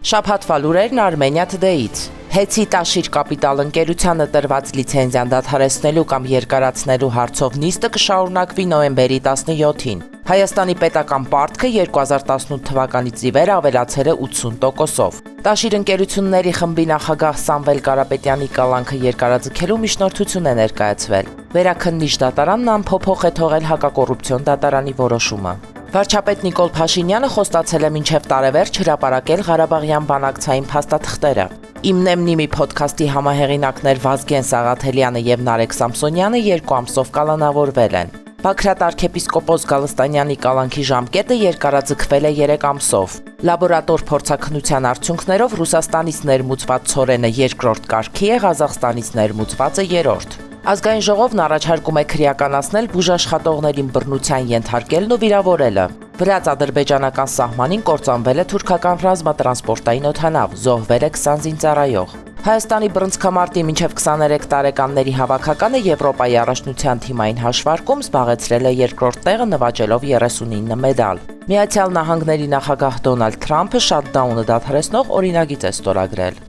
Շաբաթվա լուրերն Armenia Today-ից։ Հեցի Տաշիր կապիտալ ընկերությանը տրված լիցենզիան դադարեցնելու կամ երկարացնելու հարցով նիստը կշարունակվի նոյեմբերի 17-ին։ Հայաստանի պետական պարտքը 2018 թվականից ի վեր ավելացել է 80%-ով։ Տաշիր ընկերությունների խմբի նախագահ Սամվել Կարապետյանի կալանքը երկարաձգելու միջնորդություն է ներկայացվել։ Վերաքննիչ դատարանն անփոփոխ է թողել հակակոռուպցիոն դատարանի որոշումը։ Վարչապետ Նիկոլ Փաշինյանը խոստացել է մինչև տարեվերջ հրապարակել Ղարաբաղյան բանակցային փաստաթղթերը։ Իմնեմնիմի փոդքասթի համահեղինակներ Վազգեն Սաղաթելյանը եւ Նարեկ Սամսոնյանը 2 ամսով կալանավորվել են։ Բագրատ arczepiskopos Գալստանյանի կալանքի ժամկետը երկարաձգվել է 3 ամսով։ Լաբորատոր փորձաքննության արդյունքներով Ռուսաստանից ներմուծված ցորենը երկրորդ կարգի է, Ղազախստանից ներմուծվածը երրորդ։ Ազգային ժողովն առաջարկում է քրեականացնել բուժաշխատողներին բռնության ենթարկելն ու վիրավորելը։ Վրաց-ադրբեջանական սահմանին կործանվել է թուրքական ռազմատրանսպորտային օդանավ, զոհվել է 20 զինծառայող։ Հայաստանի բռնցքամարտի մինչև 23 տարեկանների հավաքականը Եվրոպայի առաջնության թիմային հաշվարկում զբաղեցրել է երկրորդ տեղը նվաճելով 39 մեդալ։ Միացյալ Նահանգների նախագահ Դոնալդ Թրամփը շատդաունը դադարեցնող օրինագիծ է ստորագրել։